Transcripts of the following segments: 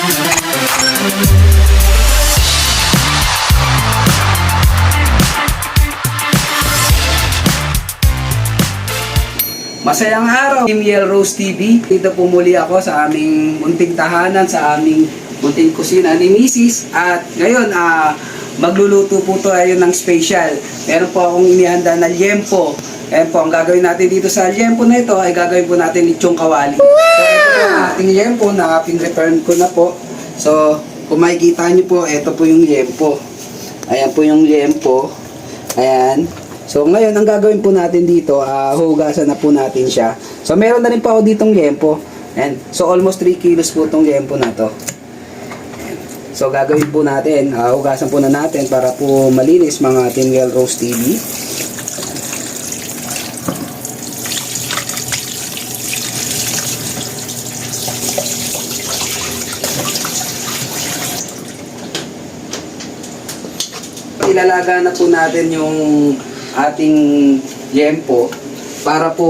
Masayang araw, Team Yellow Rose TV. Dito po muli ako sa aming munting tahanan, sa aming munting kusina ni Mrs. At ngayon, magluluto po to ayun ng special. Meron po akong inihanda na liempo. Ayan po, ang gagawin natin dito sa liempo na ito ay gagawin po natin lechong kawali. So, ito po ang ating liempo na pin-return ko na po. So, kung makikita nyo po, ito po yung liempo. Ayan po yung liempo. Ayan. So ngayon, ang gagawin po natin dito, hugasan na po natin siya. So meron na rin po ako ditong liempo. And so almost 3 kilos po itong liempo na to. So gagawin po natin, hugasan po na natin para po malinis mga Team Yellow Rose TV. Ilalaga na po natin yung ating liempo para po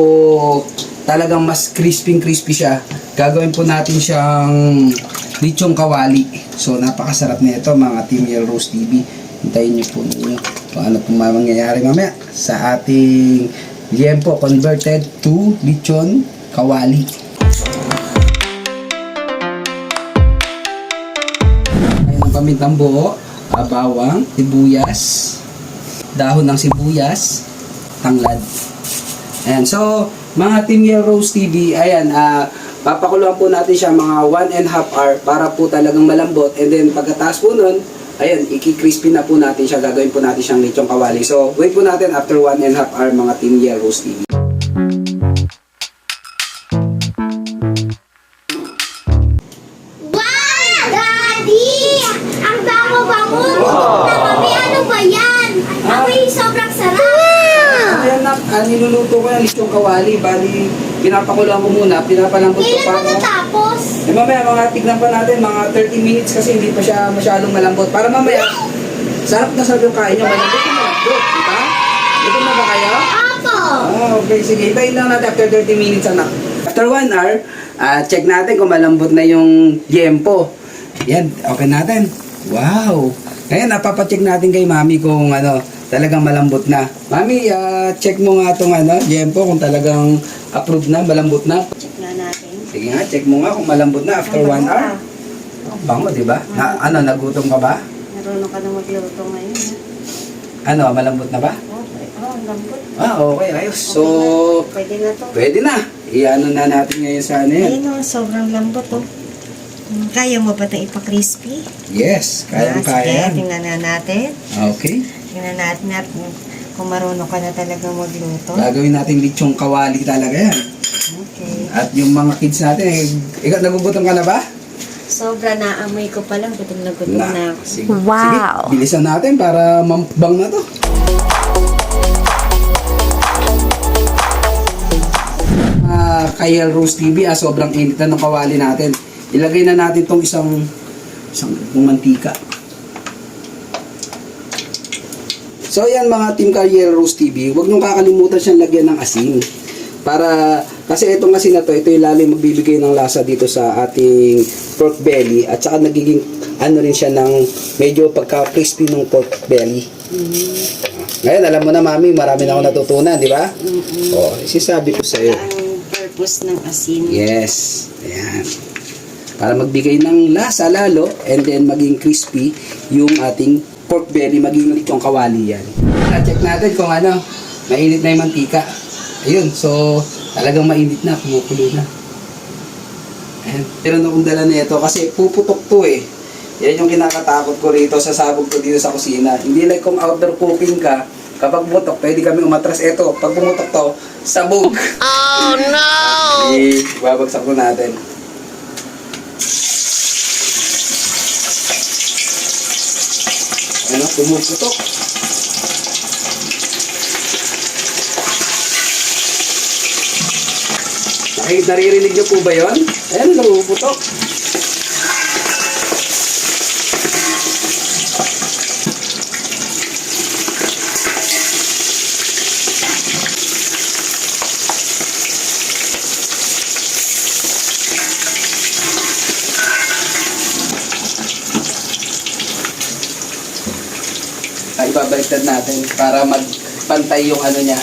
talagang mas crispy siya. Gagawin po natin siyang lechong kawali. So napakasarap na ito mga Team Yellow Rose TV. Hintayin niyo po ninyo kung ano po mangyayari mamaya sa ating liempo converted to lechon kawali. Ayun ang pamintang buo, bawang, sibuyas, dahon ng sibuyas, tanglad. Ayan, so mga Team Yellow Rose TV, ayan, papakuluan po natin siya mga 1.5 hour para po talagang malambot. And then pagkatapos po nun, ayan, iki-crispy na po natin siya, gagawin po natin siyang lechong kawali. So wait po natin after 1.5 hour mga Team Yellow Rose TV. Niluluto ko yung lechong kawali, bali pinapakuluan ko muna, pinapalambot ko pa. Kailan matatapos? Mamaya mga tignan pa natin, mga 30 minutes kasi hindi pa siya masyadong malambot. Para mamaya, sarap na sarap yung kain nyo, malambot na malambot, diba? Ito na ba kayo? Apo! Okay, sige, hintayin lang natin after 30 minutes anak. After 1 hour, check natin kung malambot na yung liempo. Yan, okay natin. Wow! Ngayon, napapacheck natin kay mami kung talagang malambot na. Mami, check mo nga itong liempo kung talagang approved na, malambot na. Check nga natin. Sige nga, check mo nga kung malambot na after 1 hour. Bango, di ba? Nagutom ka ba? Marunong ka na magluto ngayon. Malambot na ba? Okay. Ang lambot. Okay, ayos. So, Pwede na to. pwede na. Iano na natin ngayon sa yan. Ayun sobrang lambot oh. Kaya mo ba itong ipa-crispy? Yes, kayang-kaya. Sige, tingnan na natin. Okay. Tingnan natin kung marunong ka na talaga magluto. Gagawin natin lechong kawali talaga yan. Okay. At yung mga kids natin, ikaw nagugutom ka na ba? Sobra na amoy ko pa lang. Gutom na gutom na ako. Sige. Sige, bilisan natin para mambang na to. Kay Rose TV, sobrang init na ng kawali natin. Ilagay na natin tong isang mantika. So yan mga Team Yellow Rose TV, huwag niyong kakalimutan siyang lagyan ng asin. Kasi itong asin na to, ito yung lalo magbibigay ng lasa dito sa ating pork belly. At saka nagiging rin siya ng medyo pagka-crispy ng pork belly. Ngayon, alam mo na mami, marami na ako natutunan, di ba? Isisabi ko sa iyo. Ang purpose ng asin. Yes. Ayan. Para magbigay ng lasa lalo and then maging crispy yung ating pork belly, maging lechong kawali yan. Check natin kung mainit na yung mantika. Ayun, so talagang mainit na, kumukulo na. Ayan, pero akong dala na ito kasi puputok to eh. Yan yung kinakatakot ko rito sa sabog ko dito sa kusina. Hindi like kung outdoor cooking ka, kapag putok, pwede kami umatras. Ito, pag pumutok to, sabog. Oh no! Babagsak ko natin. Pumuputok. Naririnig niyo po ba yun? Ayan, pumuputok. ibabaliktad natin para magpantay yung ano niya,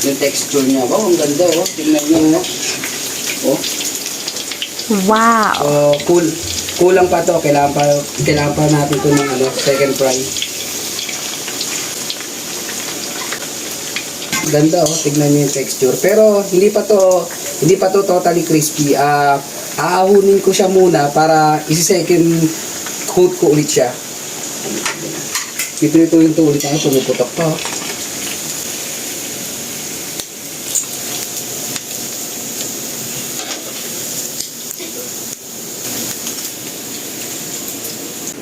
yung texture niya. Wow, ang ganda oh. Tingnan niyo oh. Wow. So, kulang pa to. Kailangan pa natin ito ng second fry. Ganda oh, tignan niyo yung texture. Pero hindi pa to totally crispy. Aahunin ko siya muna para isi-second coat ko ulit siya. Pipilituin to ulit ako, pumuputok pa.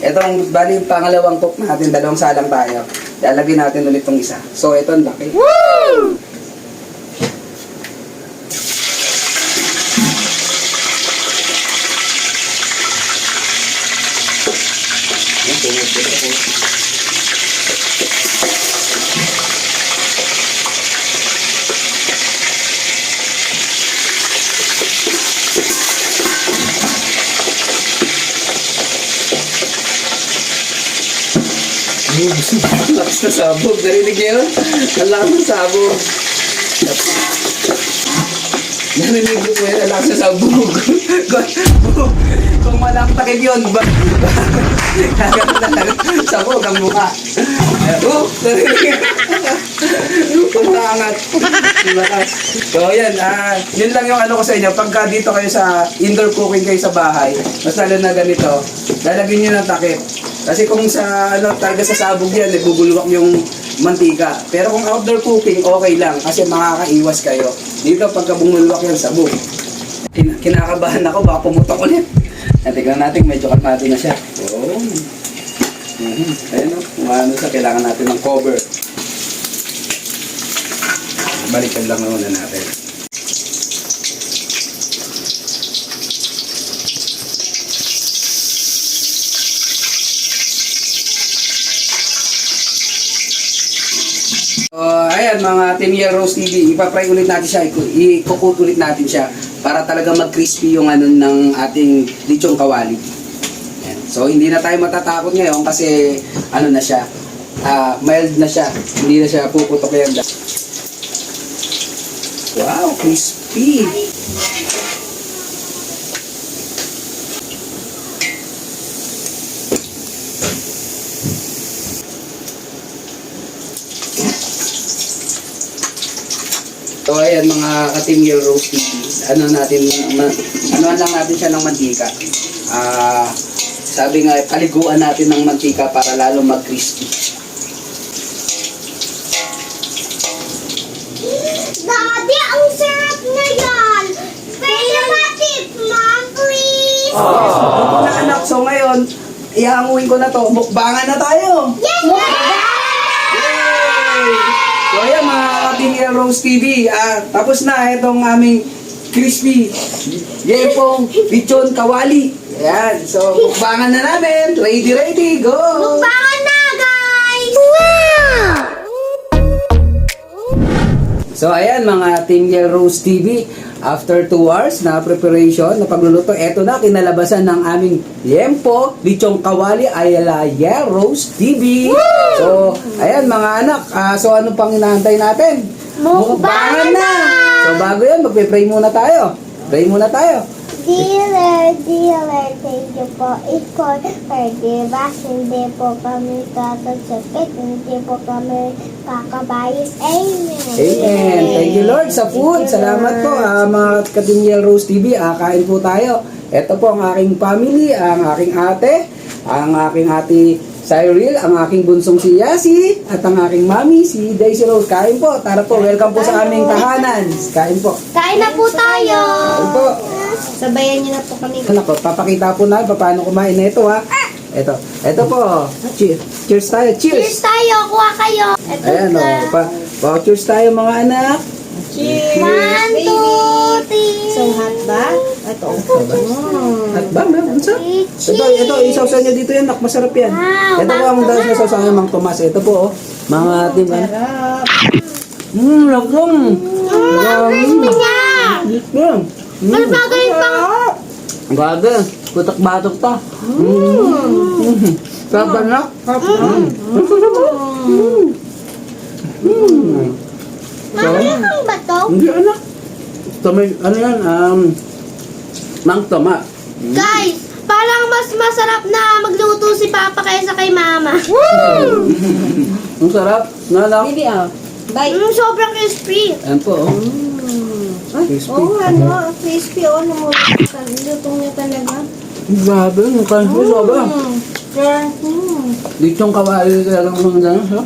Itong, bali yung pangalawang cook natin, dalawang salang tayo. Lalagyan natin ulit itong isa. So, ito ang laki. Woo! Ang lakas na sabog. Narinig niyo yun? Ang lakas na sabog. Narinig niyo po yun? Ang lakas na sabog. Kung walang takip yun, kagano'n na sabog ang mukha. Narinig niyo. Pumangat. Lakas. So, yan. Yun lang yung ano ko sa inyo. Pagka dito kayo sa indoor cooking kayo sa bahay, mas lalo na ganito, lalagyan niyo ng takip. Kasi kung sa talaga sa sabog yan, bubulwak yung mantika. Pero kung outdoor cooking, okay lang kasi makakaiwas kayo. Dito pagka bumulwak yan, sabog. Kinakabahan ako, baka pumutok ulit. Tingnan natin, medyo kalmado na siya. Oh. Ayun o, kung ano sa kailangan natin ng cover. Balikan lang muna natin. Ayan mga Team Yell Rose TV, ipapry ulit natin siya, i-cook ulit natin siya para talaga mag-crispy yung ano ng ating lechong kawali. Ayan. So hindi na tayo matatakot ngayon kasi ano na siya, mild na siya, hindi na siya puputok yan. Wow, crispy! So ayan mga ka-Team Yell Rose TV, ano lang natin siya ng mantika. Sabi nga, paliguan natin ng mantika para lalo mag-crispy. Daddy, ang sarap na yan! Pero matip, Mom, please! Yes, ito na anak. So ngayon, ihanguin ko na to. Mukbangan na tayo! Yes! So ayan mga Team Yell Rose TV, tapos na itong aming crispy yepong lechon kawali. Ayan, so mukbangan na namin. Ready, go! Mukbangan na, guys! Wow! So ayan mga Team Yell Rose TV, after 2 hours na preparation, na pagluluto, eto na kinalabasan ng aming liempo, lechong kawali ayala Yell Rose TV. So ayan mga anak, so ano pang inaantay natin? Mukbangan na! So bago yan, magpe-pray muna tayo. Pray muna tayo. Dealer, thank you po. Ikaw, forgive us. Hindi po kami kakasakit. Hindi po kami kakabayis. Amen. Amen. Thank you Lord sa food. Salamat po mga ka-Team Yell Rose TV. Kain po tayo. Ito po ang aking family, ang aking ate, ang aking ate Cyril, ang aking bunsong si Yasi, at ang aking mami si Daisy Rose. Kain po. Tara po. Welcome po sa aming tahanan. Kain po. Kain na po tayo. Kain po. Sabayan niyo na po kami. Anak ko, papakita po na paano kumain na ito ha. Ito po. Cheers tayo. Cheers Cheers. tayo. Kuha kayo. Ito Ayan o. Cheers tayo mga anak. Cheers! 1, 2, 3. So hot ba? Ito. At ba, meron sa? Ito, isaw-saw nyo dito yan, nak, masarap yan. Wow, Ito po ang dahil sa sausaw ng Mang Tomas. Ito po, mga team. Sarap. Lagong. Crispy niya. Yan. Malbagay pang. Gaga, putak-batok ta. Sarap anak. Mama, ano ba to? Hindi anak. Ito may, ano yan, mang toma. Guys, parang mas masarap na magluto si Papa kaysa kay Mama. Ang sarap. Nalak. Baby, oh. Bye. Sobrang crispy. Ayan po, oh. Ay, Crispy. oh, ano, crispy, oh, lutong niya talaga. Grabe, ang kansi sobra. Yeah. Dito yung kawali talaga ng mga ha?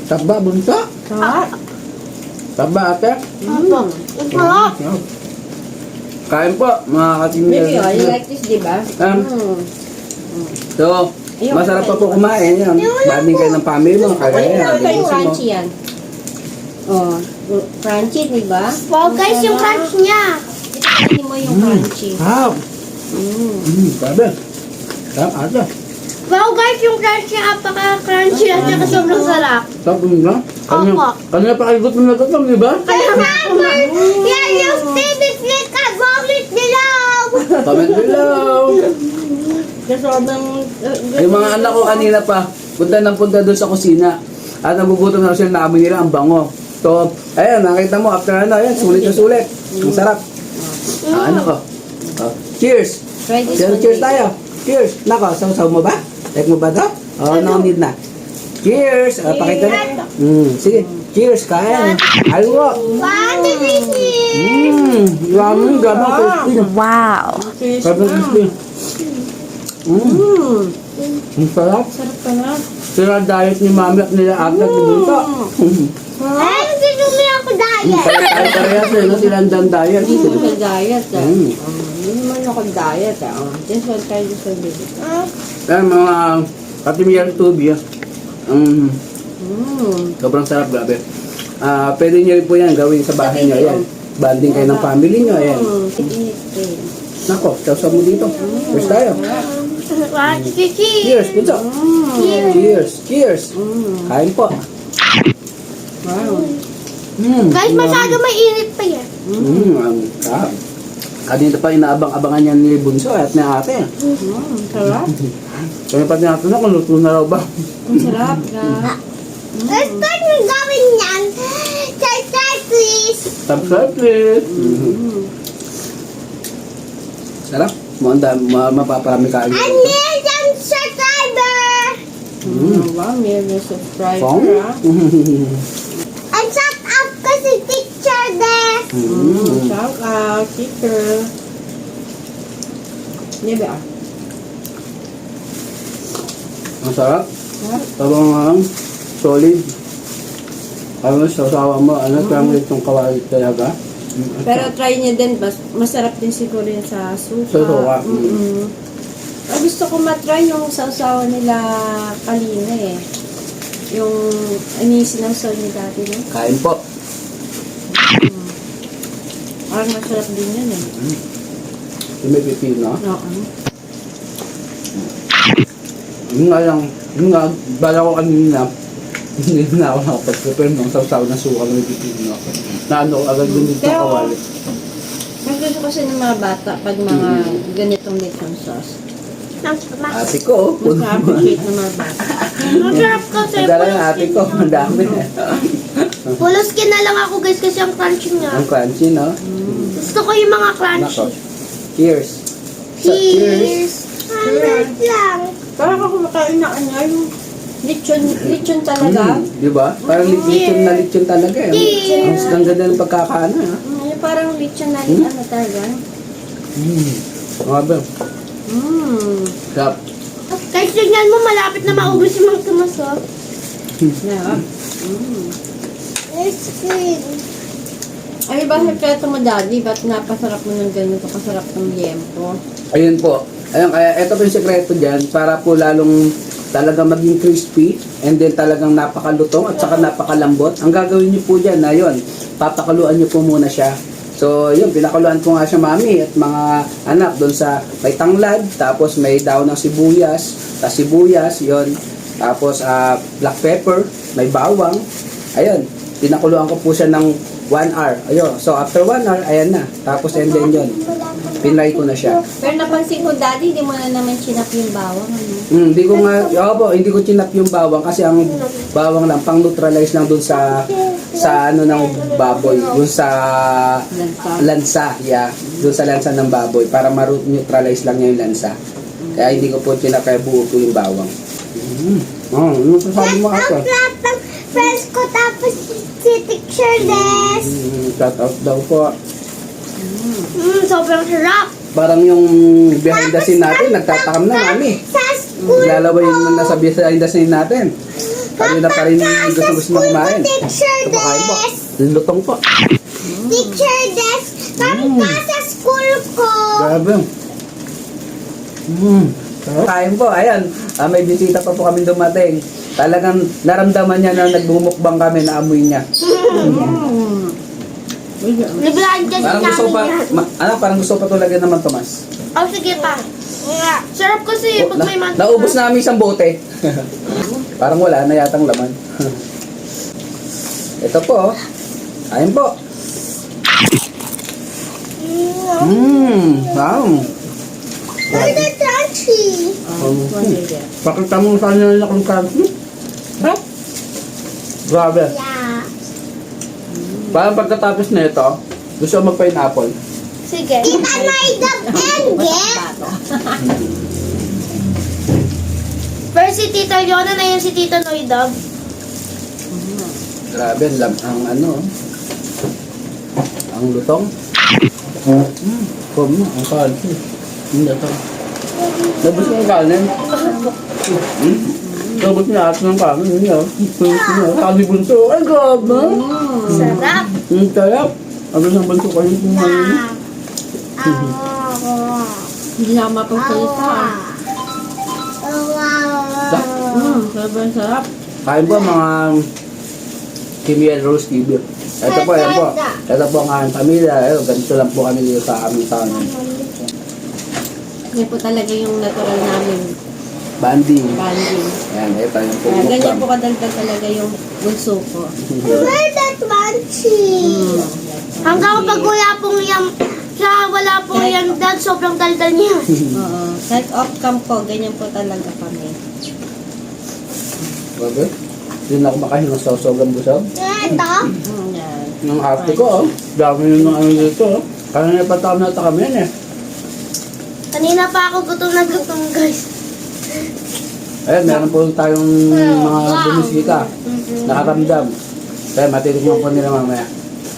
Taba, bunta. Sarap. Taba, ate. Ang sarap. Kain po, mga katimil. Baby, oh, you like this, di ba? So, masarap pa po kumain. Yan. Banding kayo ng family mo. Kaya yan. Ito yung ayusin mo. crunchy yan. Oh, crunchy, di ba? Wow, guys, yung crunch niya. Hindi mo yung crunchy. Wow. Grabe. Sarap ate. Wow, guys, yung crunch niya apaka-crunchy at saka sobrang sarap. Sarap mo ba? Opo. Kanina pa kayo gutom na gutom, di ba? Kaya naman, yan yung favorite flick at comment below. Comment below. Kasi sobrang... Yung mga anak ko kanina pa, punta doon sa kusina. At nagugutom na sila, naamoy nila ang bango. So, ayun, nakita mo, after ano, ayun, sulit na sulit. Ang sarap. Ano ko? Cheers! Try this Cheers, one, cheers baby. tayo. Cheers! Nako, saw mo ba? Like mo ba to? Oo, no need na. Cheers! Pakita na. Sige, cheers, kain. Halwa. Wow, delicious. Yummy, grabe ang crispy. Wow. Grabe ang crispy. Ang sarap. Sarap ka na. Sila diet ni mami at nila ate at ni Bunta. Ay, hindi sumi ako diet. Parehas eh, no? Sila ang diet. Hindi mo sa diet, ah. Mm. Hindi naman ako diet, ah. Oh, this one, try this one, baby. Yan mga katimiyang tubi. Sobrang sarap, grabe. Pwede nyo rin po yan gawin sa bahay nyo. Ayan. Banding kayo ng family nyo. Ayan. Init eh. Nako, sausaw mo dito. Cheers tayo. Wow, cheese. Cheers, bunso. Cheers, cheers. Kain po. Wow. Guys, masyado mainit pa yan. Ang sarap. Kanina pa inaabang-abangan yan ni Bunso at ni ate. Sarap. Kaya pa tinatanong kung luto na raw ba? Ang sarap na. Let's start yung gawin yan. Subscribe, please. Subscribe please. Sarap. Mapaparami ka agad. I need some subscriber. Wow, may subscriber, Pong? ah. And shut up kasi teacher there. Shout out, teacher. Nebe, ah. Ang sarap. Tabang solid. Ano sa usawa mo, ano kang itong kawali talaga? Pero try niyo din, masarap din siguro yun sa suka. Sa suka. Gusto ko matry yung sausawa nila kanina eh. Yung, sinawsaw niya dati, no? Kain po. Parang masarap din yun eh. Yung may pipino. Oo. Yung nga, bala ko kanina, hindi na ako nakapag-prepare ng sausaw na suka ng may pipino. Naano ko agad yung dito Pero- kawali. Ang gusto kasi ng mga bata pag mga ganitong lechon sauce. Ate ko, Mas na-appreciate ng mga bata. Masarap kasi. ang dala ng ate ko, ang dami. Full skin na lang ako guys kasi ang crunchy niya. Ang crunchy, no? Gusto ko yung mga crunchy. Nako. Cheers. Cheers. Cheers lang. Parang ako kumakain na yung lechon talaga. Di ba? Parang lechon na lechon talaga eh. Ang ganda ng pagkakaano, ha? Yung parang lechon na ano talaga. Mga ba? Sarap. Guys, tignan mo malapit na maubos yung mga tumasok. Yeah. Ice cream. Ay, bakit kaya ito mo, Daddy? Ba't napasarap mo ng ganito kasarap ng liempo? Ayun po. Ayun, kaya ito po yung sekreto dyan para po lalong talagang maging crispy and then talagang napakalutong at saka napakalambot. Ang gagawin niyo po dyan na yun, papakaluan niyo po muna siya. So, yun, pinakuluan ko nga siya mami at mga anak doon sa may tanglad, tapos may daon ng sibuyas, yun. Tapos black pepper, may bawang. Ayun, pinakuluan ko po siya ng 1 hour. Ayun. So, after 1 hour, ayan na. Tapos, and then yun. Pinry ko na siya. Pero napansin ko, Daddy, hindi mo na naman chinap yung bawang, ano? Hindi ko nga, hindi ko chinap yung bawang kasi ang bawang lang, pang neutralize lang dun sa ano ng baboy, dun sa lansa, yeah, dun sa lansa ng baboy, para neutralize lang niya yung lansa. Kaya hindi ko po chinap, kaya buo po yung bawang. Ano sasabi mo Ang ako? lahat ng friends ko tapos si Teacher Des. Shout out daw po. Sobrang sarap. Parang yung behind the scene natin, nagtatakam na mami. Sa school Lalaway yung nasa behind the scene natin. Kanina pa rin gusto mo kumain. Teacher Kumakain po. Des. Lutong po. Teacher Des. Kami pa sa school ko. Grabe. Kain po, ayan. May bisita pa po kami dumating. Talagang naramdaman niya na nagbumukbang kami, na amoy niya. Librahan kasi Parang gusto pa, parang gusto pa talaga naman, Tomas. Oh, sige pa. Sarap kasi pag may mantika. Naubos namin isang bote. Parang wala na yatang laman. Ito po, oh. Ayun po. Wow. Look at crunchy. Pakita mo sa nila na kung crunchy. Ha? Grabe. Yeah. Parang pagkatapos na ito, gusto ko mag-pineapple. Sige. Tita Noidab and get. First si Tita Yona na yun si Tita Noidab. Grabe, ang ano, ang lutong. Come na, ang crunchy. Hindi ito. Labos ng kanin. Labos niya at ng kanin. Hindi ah. Sabi bunso, ay grabe. Sarap. Ang sarap. Ano ng bunso kayo kung ano. Hindi na ako mapagsalita. Sobrang sarap. Kain po mga Kimmy and Rose TV. Ito po, yan po. Ito po ang aming pamilya. Ganito lang po kami dito sa aming taon. Yan po talaga yung natural namin Banding. bonding. Ayan, ito yung po. Ganyan po kadagdag talaga yung bunso ko. Where that crunchy? Hanggang pag wala pong yan, wala pong yan dad, sobrang daldal niya. Oo. Kahit off-cam po, ganyan po talaga kami. Grabe. Hindi na ako makahinga sa sobrang busog. Ito? Yan. Nung ate ko, oh. Dami yung mga ano dito, oh. Kanina pa tama na kami yan, eh. Kanina pa ako gutom na gutom, guys. Ayan, meron po tayong mga bumisita. Nakaramdam. Kaya matitignan po nila mamaya.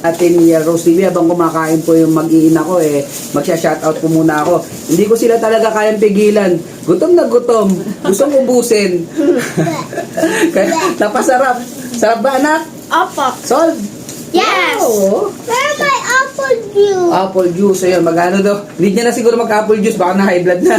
Atin ni Rose TV, habang kumakain po yung mag-iina ko, magsha-shoutout po muna ako. Hindi ko sila talaga kayang pigilan. Gutom na gutom. Gustong ubusin. Kaya napasarap. Sarap ba, anak? Opo. Solve? Yes! Wow. Where my apple juice? Apple juice, ayun, magano daw. Hindi niya na siguro mag-apple juice, baka na high blood na.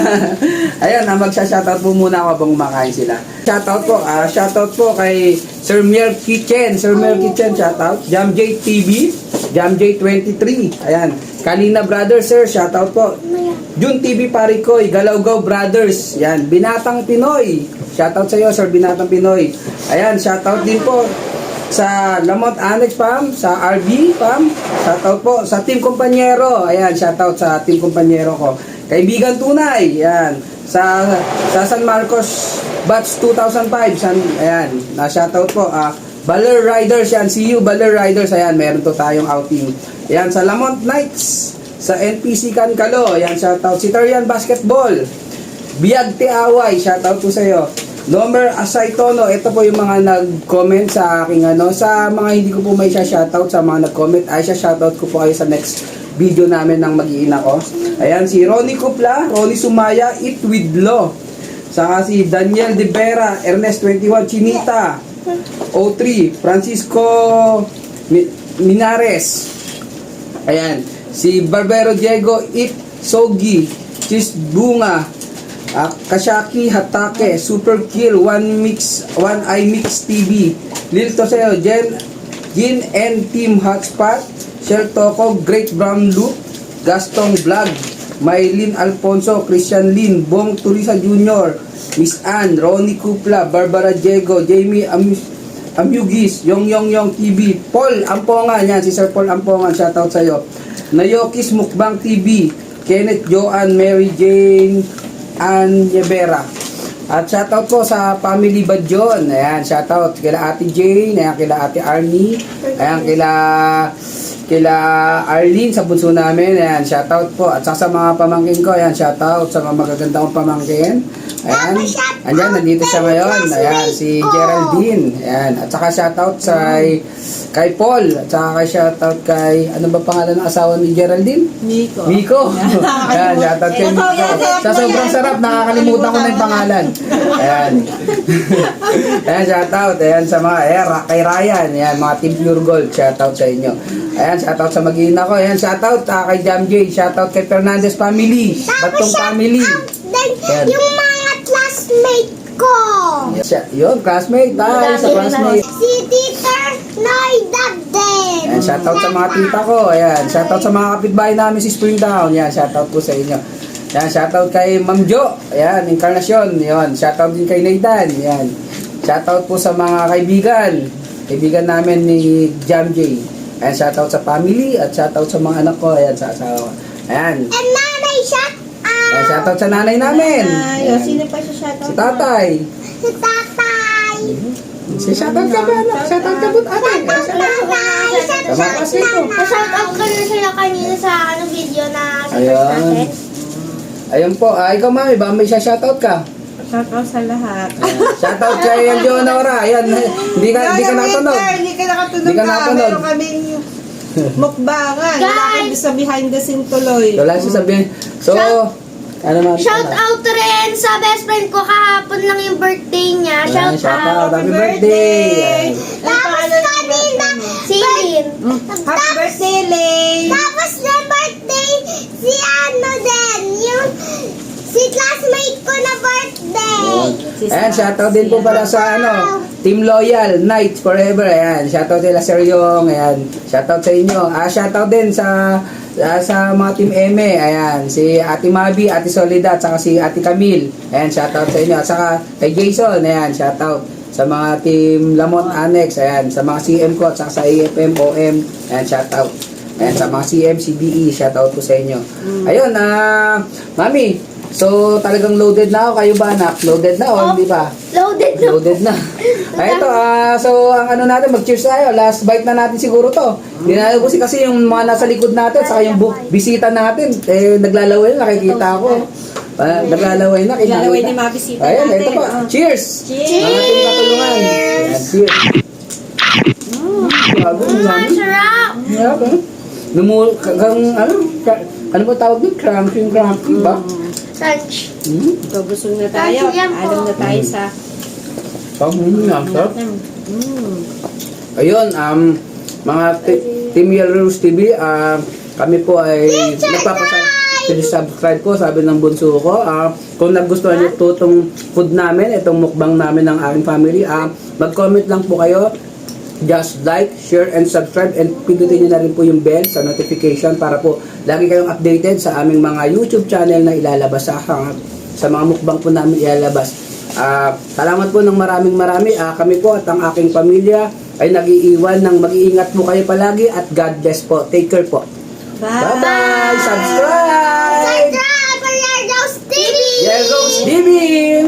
Ayun, magsha-shoutout po muna ako habang kumakain sila. Shoutout po kay Sir Mier Kitchen. Sir Mier Kitchen, shoutout. Jam J TV, Jam J 23. Ayan, Kalina Brothers, sir, shoutout po. Jun TV Parikoy, Galawgaw Brothers. Yan, Binatang Pinoy. Shoutout sa iyo, Sir Binatang Pinoy. Ayan, shoutout din po sa Lamont Annex Pam, sa RB Pam, shoutout po sa Team Kompanyero. Ayan, shoutout sa Team Kompanyero ko. Kaibigan Tunay, ayan. Sa San Marcos Batch 2005, ayan, na shoutout po. Baler Riders, yan, see you Baler Riders, ayan, meron to tayong outing. Ayan, sa Lamont Knights, sa NPC Cancalo, ayan, shoutout. Si Tarian Basketball, Biag Tiaway, shoutout po sa iyo. Nomer Asaytono, ito po yung mga nag-comment sa aking sa mga hindi ko po may shoutout sa mga nag-comment, ay shoutout ko po kayo sa next video namin ng mag-iina ko. Ayan, si Ronnie Kupla, Ronnie Sumaya, Eat with Law. Saka si Daniel De Vera, Ernest 21, Chinita, O3, Francisco Minares. Ayan, si Barbero Diego, Eat Sogi, Chis Bunga, Kashaki Hatake, Super Kill, One Eye Mix TV, Lil Toseo, Jin and Team Hotspot, Shell Toko, Great Brown Loop, Gastong Vlog, Maylin Alfonso, Christian Lin, Bong Turisa Jr., Miss Ann, Ronnie Kupla, Barbara Diego, Jamie Amugis, Yong TV, Paul Ampongan, yan, si Sir Paul Ampongan, shoutout sa'yo. Nayokis Mukbang TV, Kenneth Joanne, Mary Jane, Ann Yebera. At shoutout po sa Family Badyon, ayan, shoutout kila Ate Jane, ayan, kila Ate Arnie, ayan, kila Arlene sa bunso namin, ayan, shoutout po. At saka sa mga pamangkin ko, ayan, shoutout sa mga magaganda kong pamangkin. Ayan, andyan, nandito siya ngayon. Ayan, si Geraldine. Ayan, at saka shoutout kay Paul. At saka kay shoutout kay, ano ba pangalan ng asawa ni Geraldine? Miko. Miko. Ayan, shoutout kay Miko. Sa sobrang sarap, nakakalimutan ko na yung pangalan. Ayan. Ayan, shoutout. Ayan sa mga, kay Ryan. Ayan, mga Team Pure Gold. Shoutout sa inyo. Ayan, shoutout sa mag-iina ko. Ayan, shoutout kay Jam J. Shoutout kay Fernandez family. Batong family. Then, Ayan. yung mga classmate ko. Yun, classmate. Ay, sa classmate. Si Teacher Noida din. Ayan, shoutout sa mga tita ko. Ayan, shoutout sa mga kapitbahay namin si Springtown. Ayan, shoutout po sa inyo. Ayan, shoutout kay Ma'am Jo. Ayan, Encarnacion. Ayan, shoutout din kay Nathan. Ayan. Shoutout po sa mga kaibigan. Kaibigan namin ni Jam J. Ayan, shoutout sa family at shoutout sa mga anak ko. Ayan, sa asawa. Ayan. And nanay, shout out. Ayan, shoutout sa nanay namin. Ay, Ayan. sino pa siya shoutout? Si tatay. Si tatay. Si shoutout ka ba, anak? Shoutout ka po, ate. Tatay. Sa mga classmate ko. Shout out ka na sila kanina sa video na Ayan. Ayun po. Ikaw, mami, ba may shoutout ka? Shoutout sa lahat. Shoutout kay Leonora. Ayan, hindi ka nakatunog. Hindi ka nakatunog Hindi ka ka. nakatunog. Meron kaming mukbangan. Wala kang sa behind the scene tuloy. Wala siya sabihin. So, ano na? Shout out rin sa best friend ko kahapon lang yung birthday niya. Shout out. Happy birthday. Tapos kanina, si Lynn. Happy birthday, Lay! Tapos na birthday, si ano din, yung si classmate ko na birthday. Ayan, shoutout din po pala sa Team Loyal, Night Forever. Ayan, shoutout nila Sir Yong. Ayan, shoutout sa inyo. Shoutout din sa mga Team Eme. Ayan, si Ate Mabi, Ate Soledad, saka si Ate Camille. Ayan, shoutout sa inyo. At saka kay Jason. Ayan, shoutout sa mga Team Lamont Annex. Ayan, sa mga CM ko, at saka sa AFM, OM. Ayan, shoutout. Ayan, sa mga CM, CBE, shoutout po sa inyo. Ayun, Mami, so talagang loaded na ako. Kayo ba, anak? Loaded na o hindi pa? Loaded na. Loaded na. Ay, ito, so ang ano natin, mag-cheers tayo. Last bite na natin siguro to. Dinalo ko kasi yung mga nasa likod natin, saka yung bisita natin, naglalaway na, nakikita ako. Naglalaway na, Lalaway ni mga bisita Ayan, natin. ito pa. Cheers! Cheers! Ang ating katulungan. Ayan, cheers. Bago, Ang sarap. ano ba tawag doon? Crunchy ba? Crunch. So, busog na tayo. Yan po. Alam na tayo sa... Sarap. Ayun, mga Team Yellow Rose TV, kami po ay subscribe po, sabi ng bunso ko. Kung nagustuhan niyo itong food namin, itong mukbang namin ng aking family, mag-comment lang po kayo. Just like, share, and subscribe, and pindutin niyo na rin po yung bell sa notification para po lagi kayong updated sa aming mga YouTube channel na ilalabas sa mga mukbang po namin ilalabas. Salamat po ng maraming. Kami po at ang aking pamilya ay nag-iiwan ng mag-iingat po kayo palagi at God bless po. Take care po. Bye-bye! Subscribe! Subscribe for Rose TV. Yellow TV!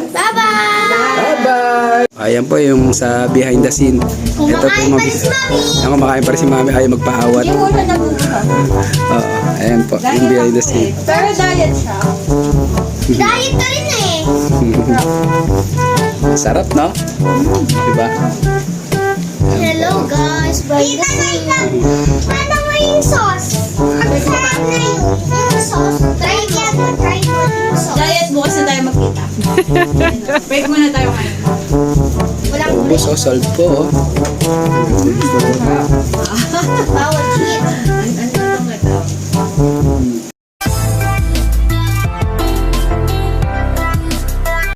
Bye-bye. Bye-bye! Ayan po yung sa behind the scene. Ito po Kumakain pa rin si Mami. Ang kumakain pa rin si Mami ayaw magpaawat. Yung una na buka. Oo, ayan po, yung behind the scene. Pero diet siya. Diet ka rin eh. Sarap, no? Diba? Hello guys, Tita Nathan, ano mo yung sauce? Ang sarap na yung sauce. Try mo yung sauce. Diet, bukas na tayo magkita. Break muna tayo ngayon. Walang Ubus o salt po, oh.